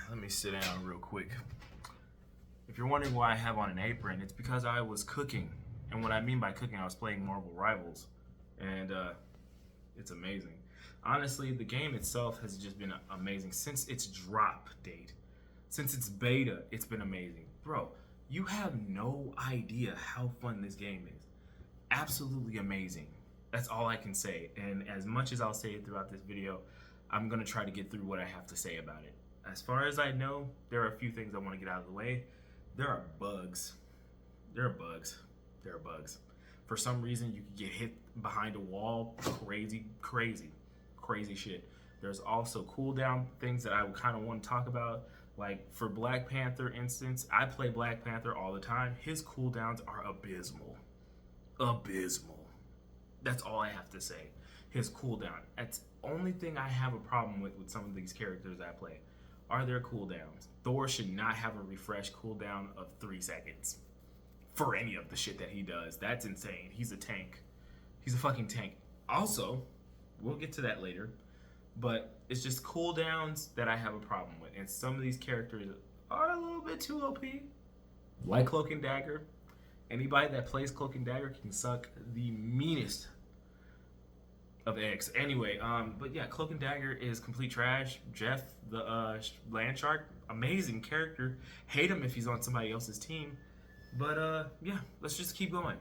Let me sit down real quick. If you're wondering why I have on an apron, it's because I was cooking. And what I mean by cooking, I was playing Marvel Rivals. And it's amazing. Honestly, the game itself has just been amazing since its drop date. Since its beta, it's been amazing. Bro, you have no idea how fun this game is. Absolutely amazing. That's all I can say. And as much as I'll say it throughout this video, I'm gonna try to get through what I have to say about it. As far as I know, there are a few things I want to get out of the way. There are bugs. There are bugs. There are bugs. For some reason, you can get hit behind a wall. Crazy shit. There's also cooldown things that I would kind of want to talk about. Like for Black Panther instance, I play Black Panther all the time. His cooldowns are abysmal. Abysmal. That's all I have to say. His cooldown. That's the only thing I have a problem with some of these characters I play. Are their cooldowns. Thor should not have a refresh cooldown of 3 seconds for any of the shit that he does. That's insane. He's a tank. He's a fucking tank. Also, we'll get to that later, but it's just cooldowns that I have a problem with. And some of these characters are a little bit too OP. Like Cloak and Dagger. Anybody that plays Cloak and Dagger can suck the meanest of eggs. Anyway, but yeah, Cloak and Dagger is complete trash. Jeff, the land shark, amazing character. Hate him if he's on somebody else's team. But yeah, let's just keep going.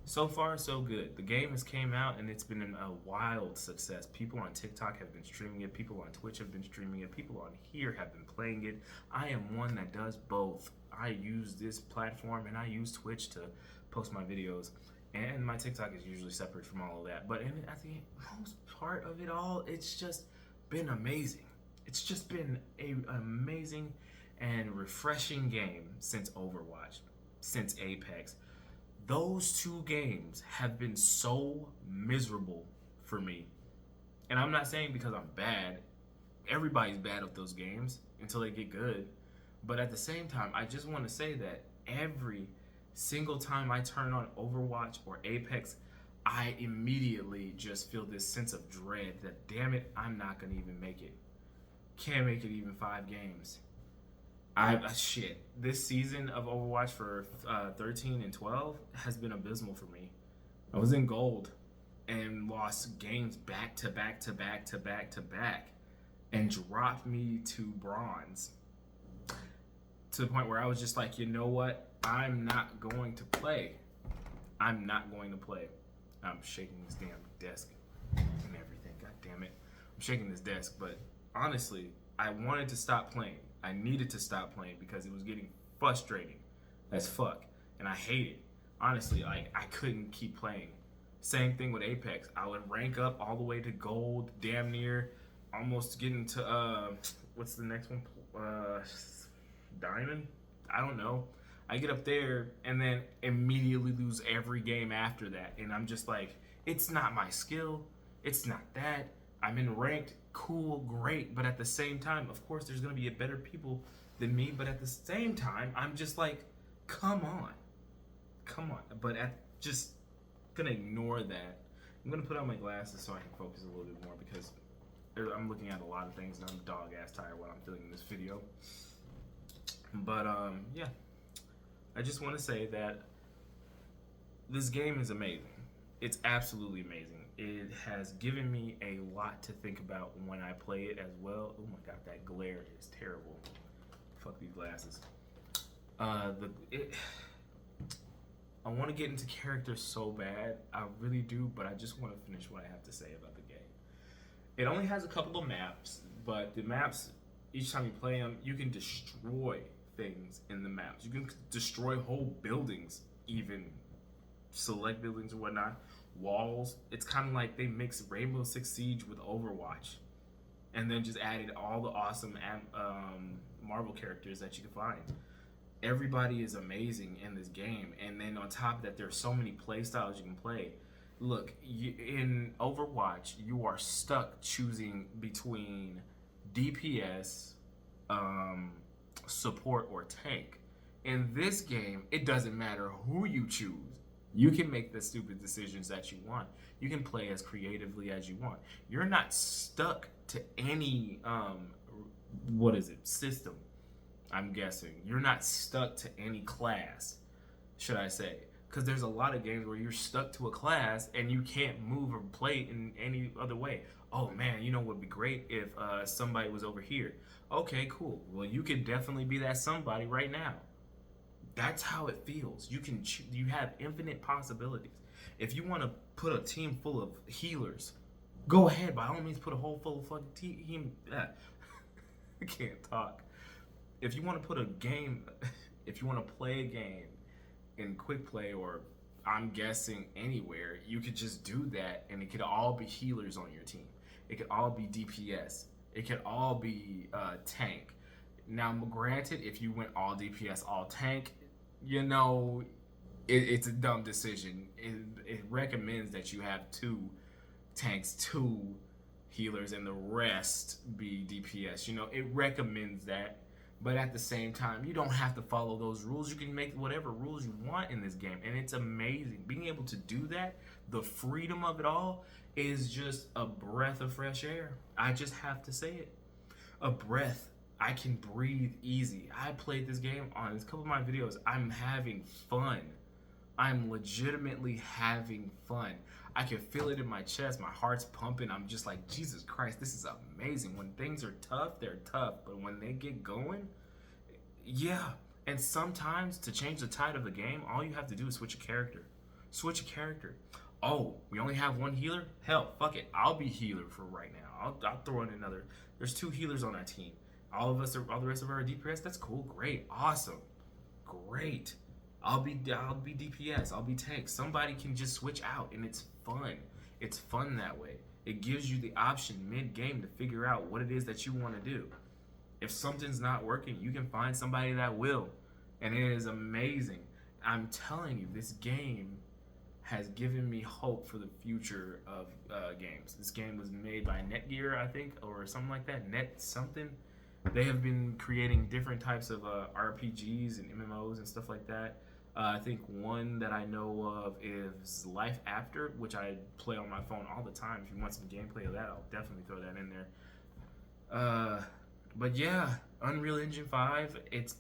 So far, so good. The game has came out and it's been a wild success. People on TikTok have been streaming it. People on Twitch have been streaming it. People on here have been playing it. I am one that does both. I use this platform and I use Twitch to post my videos. And my TikTok is usually separate from all of that. But at the most part of it all, it's just been amazing. It's just been an amazing and refreshing game since Overwatch, since Apex. Those two games have been so miserable for me. And I'm not saying because I'm bad. Everybody's bad at those games until they get good. But at the same time, I just want to say that every single time I turn on Overwatch or Apex, I immediately just feel this sense of dread that, damn it, I'm not gonna even make it. Can't make it even 5 games. Shit. This season of Overwatch for 13 and 12 has been abysmal for me. I was in gold and lost games back to back to back to back to back and dropped me to bronze. To the point where I was just like, you know what? I'm not going to play. I'm not going to play. I'm shaking this damn desk and everything. God damn it. I'm shaking this desk, but honestly, I wanted to stop playing. I needed to stop playing because it was getting frustrating as fuck. And I hate it. Honestly, like, I couldn't keep playing. Same thing with Apex. I would rank up all the way to gold, damn near, almost getting to, what's the next one? Diamond? I don't know. I get up there and then immediately lose every game after that. And I'm just like, it's not my skill. It's not that. I'm in ranked, cool, great. But at the same time, of course, there's going to be better people than me. But at the same time, I'm just like, come on. Come on. But just going to ignore that. I'm going to put on my glasses so I can focus a little bit more because I'm looking at a lot of things and I'm dog-ass tired while I'm filming this video. But, yeah. I just want to say that this game is amazing. It's absolutely amazing. It has given me a lot to think about when I play it as well. Oh my god, that glare is terrible. Fuck these glasses. I want to get into characters so bad. I really do, but I just want to finish what I have to say about the game. It only has a couple of maps, but the maps, each time you play them, you can destroy things in the maps. You can destroy whole buildings, even select buildings or whatnot, walls. It's kind of like they mixed Rainbow Six Siege with Overwatch and then just added all the awesome Marvel characters that you can find. Everybody is amazing in this game, and then on top of that, there's so many play styles you can play. Look, in Overwatch, you are stuck choosing between DPS, support, or tank. In this game, it doesn't matter who you choose. You can make the stupid decisions that you want. You can play as creatively as you want. You're not stuck to any what is it, system, I'm guessing. You're not stuck to any class, should I say. Because there's a lot of games where you're stuck to a class and you can't move or play in any other way. Oh man, you know what would be great if somebody was over here. Okay, cool. Well, you can definitely be that somebody right now. That's how it feels. You have infinite possibilities. If you want to put a team full of healers, go ahead. By all means, put a whole full of fucking team. I can't talk. If you want to put a game, if you want to play a game in quick play, or I'm guessing anywhere, you could just do that, and it could all be healers on your team. It could all be DPS. It could all be tank. Now, granted, if you went all DPS, all tank, you know, it's a dumb decision. It recommends that you have 2 tanks, 2 healers, and the rest be DPS. You know, it recommends that. But at the same time, you don't have to follow those rules. You can make whatever rules you want in this game. And it's amazing. Being able to do that, the freedom of it all, is just a breath of fresh air. I just have to say it. A breath. I can breathe easy. I played this game on a couple of my videos. I'm having fun. I'm legitimately having fun. I can feel it in my chest. My heart's pumping. I'm just like, Jesus Christ, this is amazing. When things are tough, they're tough. But when they get going, yeah. And sometimes to change the tide of the game, all you have to do is switch a character. Switch a character. Oh, we only have 1 healer? Hell, fuck it. I'll be healer for right now. I'll throw in another. There's 2 healers on that team. All the rest of our DPS. That's cool. Great. Awesome. Great. I'll be DPS. I'll be tank. Somebody can just switch out, and it's fun. It's fun that way. It gives you the option mid-game to figure out what it is that you want to do. If something's not working, you can find somebody that will, and it is amazing. I'm telling you, this game has given me hope for the future of games. This game was made by Netgear, I think, or something like that. Net something. They have been creating different types of RPGs and MMOs and stuff like that. I think one that I know of is Life After, which I play on my phone all the time. If you want some gameplay of that, I'll definitely throw that in there. But yeah, Unreal Engine 5, it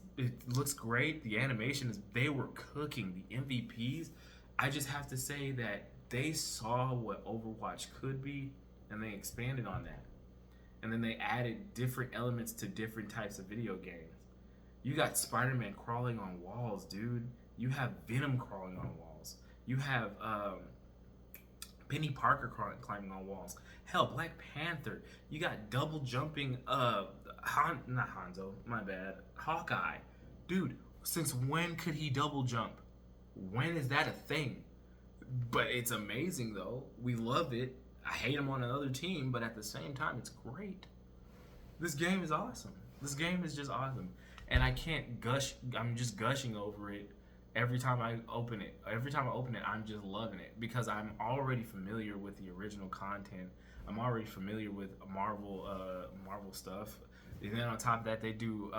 looks great. The animation they were cooking. The MVPs, I just have to say that they saw what Overwatch could be, and they expanded on that. And then they added different elements to different types of video games. You got Spider-Man crawling on walls, dude. You have Venom crawling on walls. You have Penny Parker climbing on walls. Hell, Black Panther. You got double jumping, not Hanzo, my bad, Hawkeye. Dude, since when could he double jump? When is that a thing? But it's amazing, though. We love it. I hate him on another team, but at the same time, it's great. This game is awesome. This game is just awesome. And I can't gush. I'm just gushing over it every time I open it. Every time I open it, I'm just loving it because I'm already familiar with the original content. I'm already familiar with Marvel stuff. And then on top of that, they do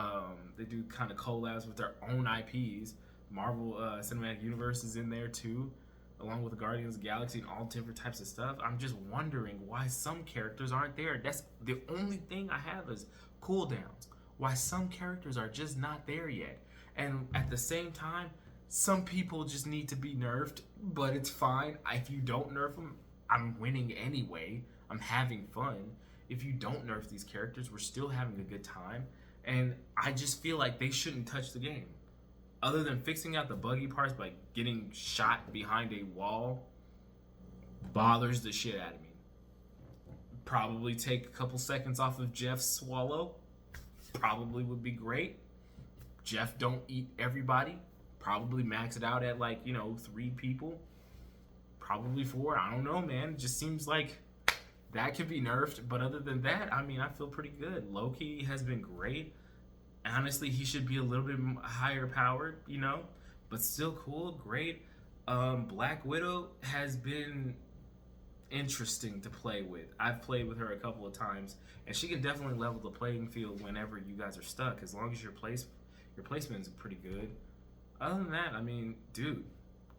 kind of collabs with their own IPs. Marvel Cinematic Universe is in there too, along with the Guardians of the Galaxy and all different types of stuff. I'm just wondering why some characters aren't there. That's the only thing I have is cooldowns. Why some characters are just not there yet. And at the same time, some people just need to be nerfed, but it's fine. If you don't nerf them, I'm winning anyway. I'm having fun. If you don't nerf these characters, we're still having a good time. And I just feel like they shouldn't touch the game. Other than fixing out the buggy parts by getting shot behind a wall, bothers the shit out of me. Probably take a couple seconds off of Jeff's swallow. Probably would be great. Jeff don't eat everybody. Probably max it out at 3 people. Probably 4. I don't know, man. It just seems like that could be nerfed. But other than that, I mean, I feel pretty good. Loki has been great. Honestly, he should be a little bit higher powered, but still cool, great. Black Widow has been interesting to play with. I've played with her a couple of times, and she can definitely level the playing field whenever you guys are stuck, as long as your placement is pretty good. Other than that, I mean, dude,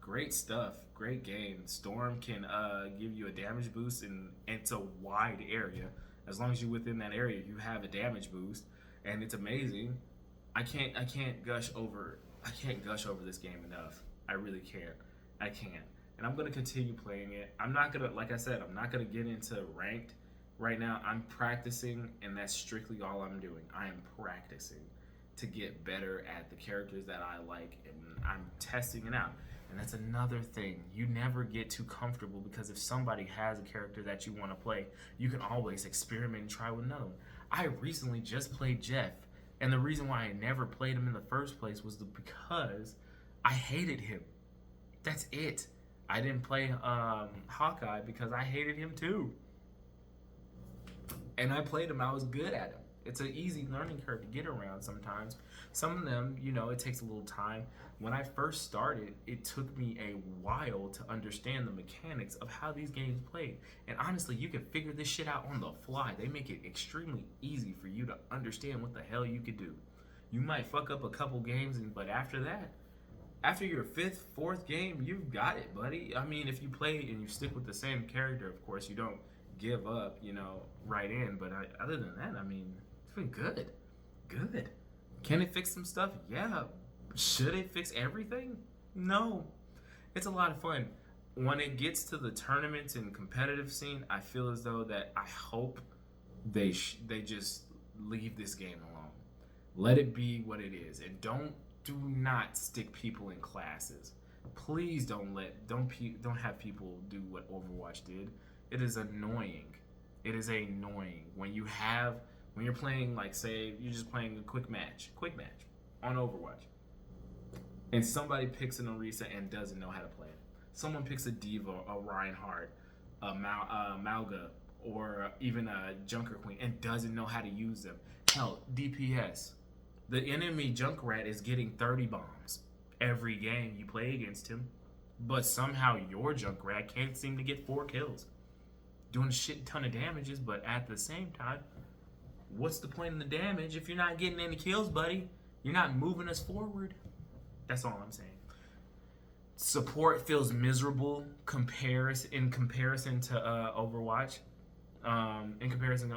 great stuff, great game. Storm can give you a damage boost, and it's a wide area. As long as you're within that area, you have a damage boost. and it's amazing. I can't gush over this game enough. I really can't. I can't. And I'm gonna continue playing it. I'm not gonna, like I said, I'm not gonna get into ranked right now. I'm practicing, and that's strictly all I'm doing. I am practicing to get better at the characters that I like, and I'm testing it out. And that's another thing. You never get too comfortable, because if somebody has a character that you want to play, you can always experiment and try with another one. I recently just played Jeff, and the reason why I never played him in the first place was because I hated him. That's it. I didn't play Hawkeye because I hated him too. And I played him, I was good at him. It's an easy learning curve to get around sometimes. Some of them, you know, it takes a little time. When I first started, it took me a while to understand the mechanics of how these games played. And honestly, you can figure this shit out on the fly. They make it extremely easy for you to understand what the hell you could do. You might fuck up a couple games, but after that, after your fifth, fourth game, you've got it, buddy. I mean, if you play and you stick with the same character, of course, you don't give up, you know, right in. But other than that, I mean, it's been good. Good. Can it fix some stuff? Yeah. Should it fix everything? No. It's a lot of fun. When it gets to the tournaments and competitive scene, I feel as though that I hope they just leave this game alone. Let it be what it is, and do not stick people in classes. Please don't have people do what Overwatch did. It is annoying. It is annoying when you're playing, like, say you're just playing a quick match on Overwatch, and somebody picks an Orisa and doesn't know how to play it. Someone picks a Diva, a Reinhardt, a Malga, or even a Junker Queen and doesn't know how to use them. Hell, DPS. The enemy Junkrat is getting 30 bombs every game you play against him, but somehow your Junkrat can't seem to get 4 kills. Doing a shit ton of damages, but at the same time, what's the point in the damage if you're not getting any kills, buddy? You're not moving us forward. That's all I'm saying. Support feels miserable in comparison to Overwatch. In comparison to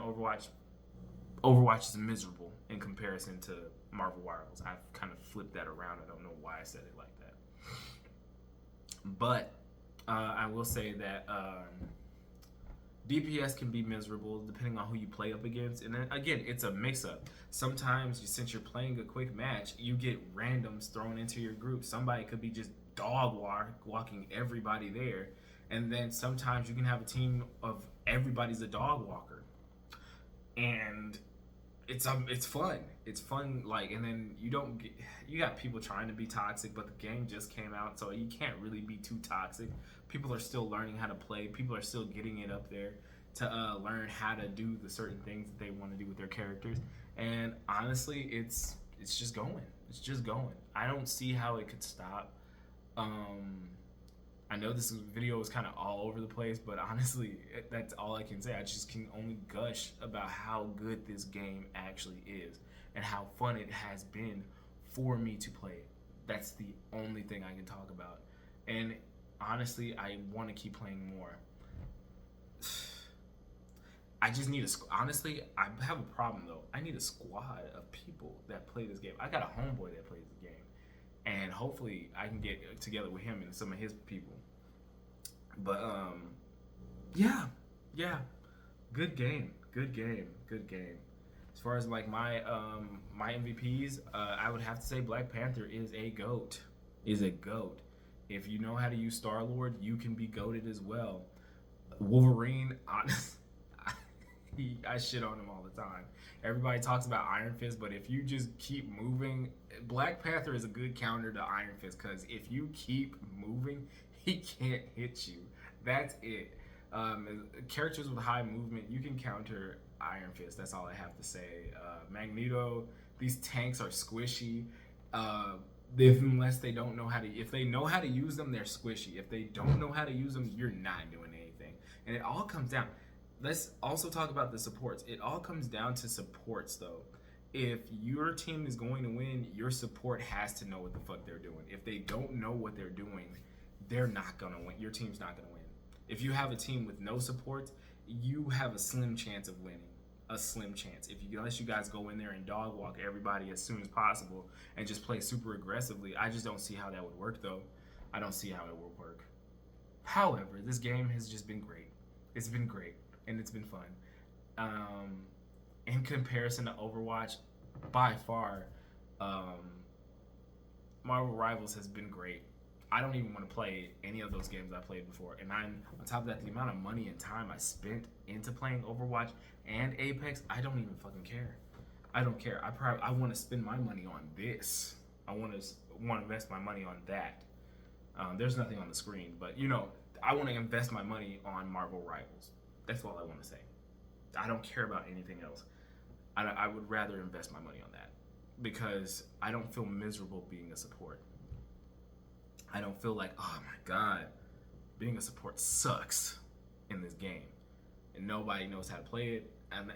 Overwatch is miserable in comparison to Marvel Rivals. I've kind of flipped that around. I don't know why I said it like that. But I will say that DPS can be miserable depending on who you play up against. And then again, it's a mix-up. Sometimes, since you're playing a quick match, you get randoms thrown into your group. Somebody could be just dog walking everybody there. And then sometimes you can have a team of everybody's a dog walker. And it's fun. It's fun, like, and then you got people trying to be toxic, but the game just came out, so you can't really be too toxic. People are still learning how to play. People are still getting it up there to learn how to do the certain things that they want to do with their characters. And honestly, it's just going. It's just going. I don't see how it could stop. I know this video is kind of all over the place, but honestly, that's all I can say. I just can only gush about how good this game actually is and how fun it has been for me to play it. That's the only thing I can talk about. And honestly, I want to keep playing more. I just need honestly, I have a problem though. I need a squad of people that play this game. I got a homeboy that plays the game. And hopefully I can get together with him and some of his people. But yeah, good game. As far as like my MVPs, I would have to say Black Panther is a goat. If you know how to use Star-Lord, you can be goated as well. Wolverine, honestly, I shit on him all the time. Everybody talks about Iron Fist, but if you just keep moving, Black Panther is a good counter to Iron Fist, because if you keep moving, he can't hit you. That's it. Characters with high movement, you can counter Iron Fist. That's all I have to say. Magneto, these tanks are squishy. Unless they don't know how to, if they know how to use them, they're squishy. If they don't know how to use them, you're not doing anything. And it all comes down. Let's also talk about the supports. It all comes down to supports, though. If your team is going to win, your support has to know what the fuck they're doing. If they don't know what they're doing, they're not going to win. Your team's not going to win. If you have a team with no supports, you have a slim chance of winning. a slim chance. Unless you guys go in there and dog walk everybody as soon as possible and just play super aggressively, I just don't see how that would work though. I don't see how it would work. However, this game has just been great. It's been great and it's been fun. In comparison to Overwatch, by far, Marvel Rivals has been great. I don't even want to play any of those games I played before. And I'm on top of that, the amount of money and time I spent into playing Overwatch and Apex, I don't even fucking care. I don't care. I want to spend my money on this. I want to invest my money on that. There's nothing on the screen, but I want to invest my money on Marvel Rivals. That's all I want to say. I don't care about anything else. I would rather invest my money on that because I don't feel miserable being a support. I don't feel like, oh my God, being a support sucks in this game. And nobody knows how to play it. And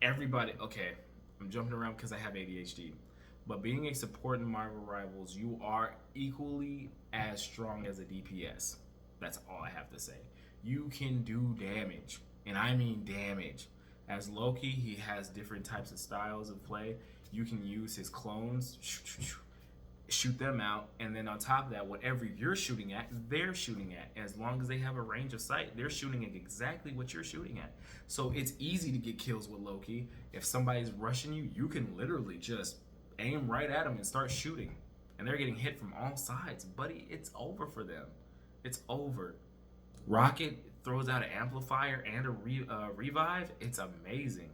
everybody, okay, I'm jumping around because I have ADHD. But being a support in Marvel Rivals, you are equally as strong as a DPS. That's all I have to say. You can do damage, and I mean damage. As Loki, he has different types of styles of play. You can use his clones, shoot them out, and then on top of that, whatever you're shooting at, they're shooting at. As long as they have a range of sight, they're shooting at exactly what you're shooting at. So it's easy to get kills with Loki. If somebody's rushing you, you can literally just aim right at them and start shooting. And they're getting hit from all sides. Buddy, it's over for them. It's over. Rocket throws out an amplifier and a revive. It's amazing.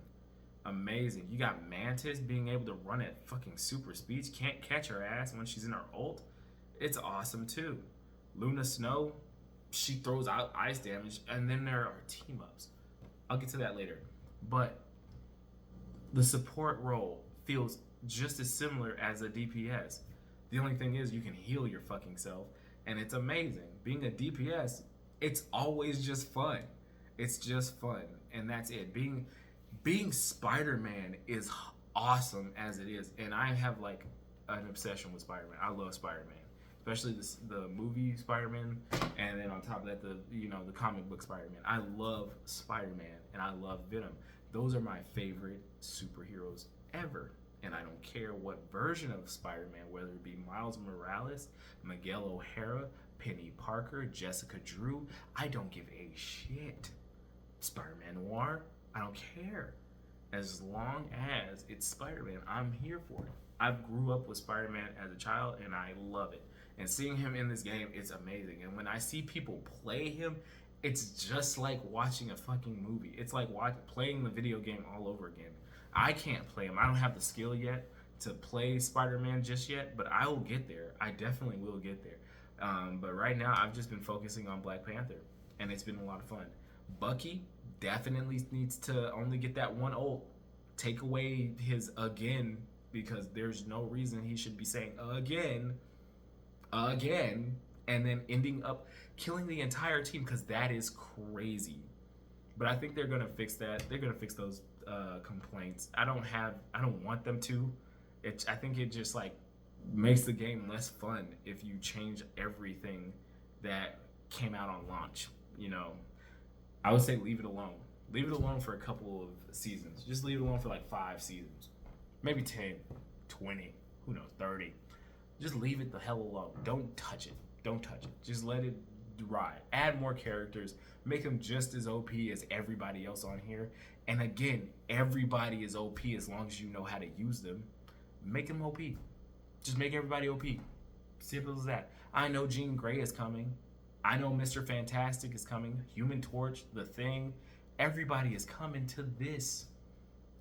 Amazing. You got Mantis being able to run at fucking super speeds. Can't catch her ass when she's in her ult. It's awesome too. Luna Snow, she throws out ice damage, and then there are team ups. I'll get to that later. But the support role feels just as similar as a DPS. The only thing is you can heal your fucking self, and it's amazing. Being a DPS, it's always just fun. It's just fun, and that's it. Being Spider-Man is awesome as it is, and I have like an obsession with Spider-Man. I love Spider-Man, especially the movie Spider-Man, and then on top of that, the comic book Spider-Man. I love Spider-Man, and I love Venom. Those are my favorite superheroes ever, and I don't care what version of Spider-Man, whether it be Miles Morales, Miguel O'Hara, Penny Parker, Jessica Drew. I don't give a shit. Spider-Man Noir, I don't care. As long as it's Spider-Man, I'm here for it. I grew up with Spider-Man as a child, and I love it. And seeing him in this game, it's amazing. And when I see people play him, it's just like watching a fucking movie. It's like playing the video game all over again. I can't play him. I don't have the skill yet to play Spider-Man just yet, but I will get there. I definitely will get there. But right now, I've just been focusing on Black Panther, and it's been a lot of fun. Bucky definitely needs to only get that one ult. Take away his again, because there's no reason he should be saying again, and then ending up killing the entire team, because that is crazy. But I think they're gonna fix that. They're gonna fix those complaints. I don't want them to. I think it just like makes the game less fun if you change everything that came out on launch. I would say leave it alone. Leave it alone for a couple of seasons. Just leave it alone for like 5 seasons. Maybe 10, 20, who knows, 30. Just leave it the hell alone. Don't touch it. Don't touch it. Just let it ride. Add more characters. Make them just as OP as everybody else on here. And again, everybody is OP as long as you know how to use them. Make them OP. Just make everybody OP. Simple as that. I know Jean Grey is coming. I know Mr. Fantastic is coming. Human Torch, The Thing. Everybody is coming to this.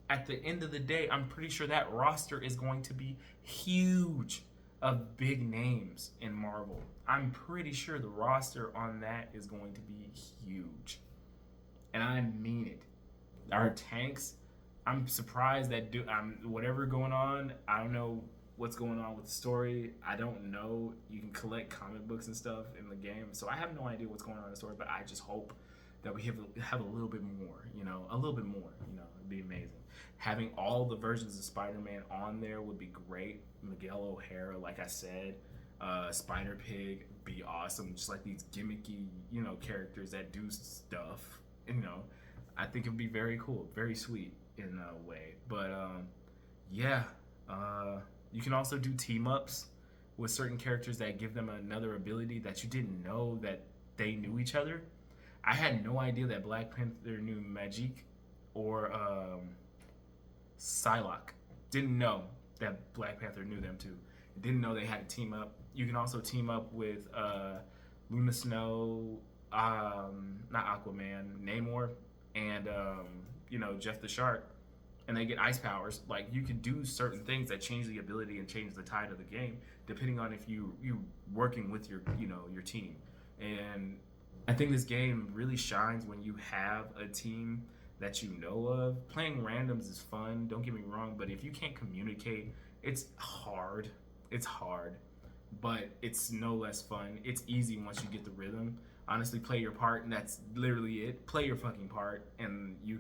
At the end of the day, I'm pretty sure that roster is going to be huge of big names in Marvel. I'm pretty sure the roster on that is going to be huge. And I mean it. Our tanks, I'm surprised that whatever going on, I don't know what's going on with the story. I don't know. You can collect comic books and stuff in the game, so I have no idea what's going on in the story, but I just hope that we have a little bit more, a little bit more, it'd be amazing. Having all the versions of Spider-Man on there would be great. Miguel O'Hara, like I said, Spider-Pig, be awesome. Just like these gimmicky, characters that do stuff, I think it'd be very cool, very sweet. in a way. But yeah, you can also do team ups with certain characters that give them another ability that you didn't know that they knew each other. I had no idea that Black Panther knew Magic or Psylocke. Didn't know that Black Panther knew them too. Didn't know they had to team up. You can also team up with Luna Snow, not Aquaman, Namor, and Jeff the Shark, and they get ice powers. Like, you can do certain things that change the ability and change the tide of the game, depending on if you working with your your team. And I think this game really shines when you have a team that you know of. Playing randoms is fun, don't get me wrong, but if you can't communicate, it's hard. It's hard, but it's no less fun. It's easy once you get the rhythm. Honestly, play your part, and that's literally it. Play your fucking part, and you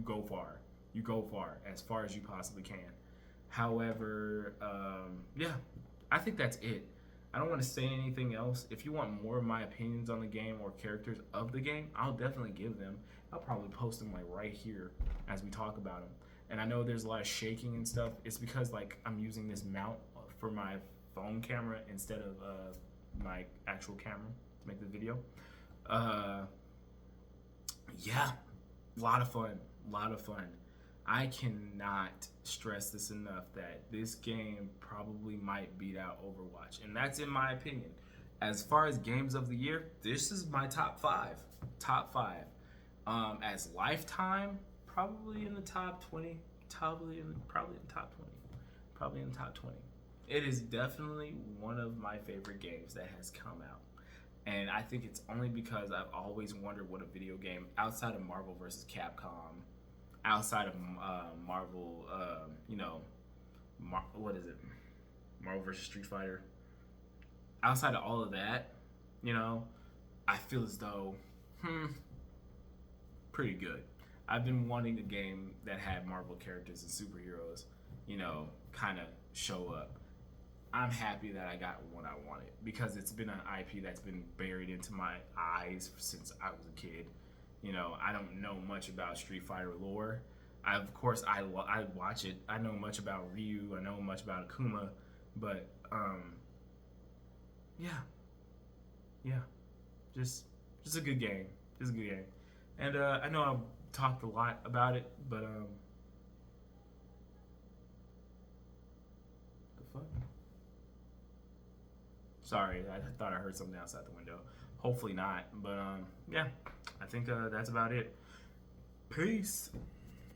go far. You go far as you possibly can. However, yeah, I think that's it. I don't want to say anything else. If you want more of my opinions on the game or characters of the game, I'll definitely give them. I'll probably post them like right here as we talk about them. And I know there's a lot of shaking and stuff. It's because like I'm using this mount for my phone camera instead of my actual camera to make the video. Yeah, a lot of fun. I cannot stress this enough that this game probably might beat out Overwatch, and that's in my opinion. As far as games of the year, this is my top five. As lifetime, probably in the top 20. Probably in the top 20. It is definitely one of my favorite games that has come out. And I think it's only because I've always wondered what a video game outside of Marvel vs. Capcom, outside of Marvel, what is it? Marvel vs. Street Fighter. Outside of all of that, I feel as though, pretty good. I've been wanting a game that had Marvel characters and superheroes, kind of show up. I'm happy that I got one I wanted because it's been an IP that's been buried into my eyes since I was a kid. I don't know much about Street Fighter lore. I watch it. I know much about Ryu. I know much about Akuma, but yeah, just a good game. And I know I've talked a lot about it, but the fuck. Sorry, I thought I heard something outside the window. Hopefully not, but yeah, I think that's about it. Peace.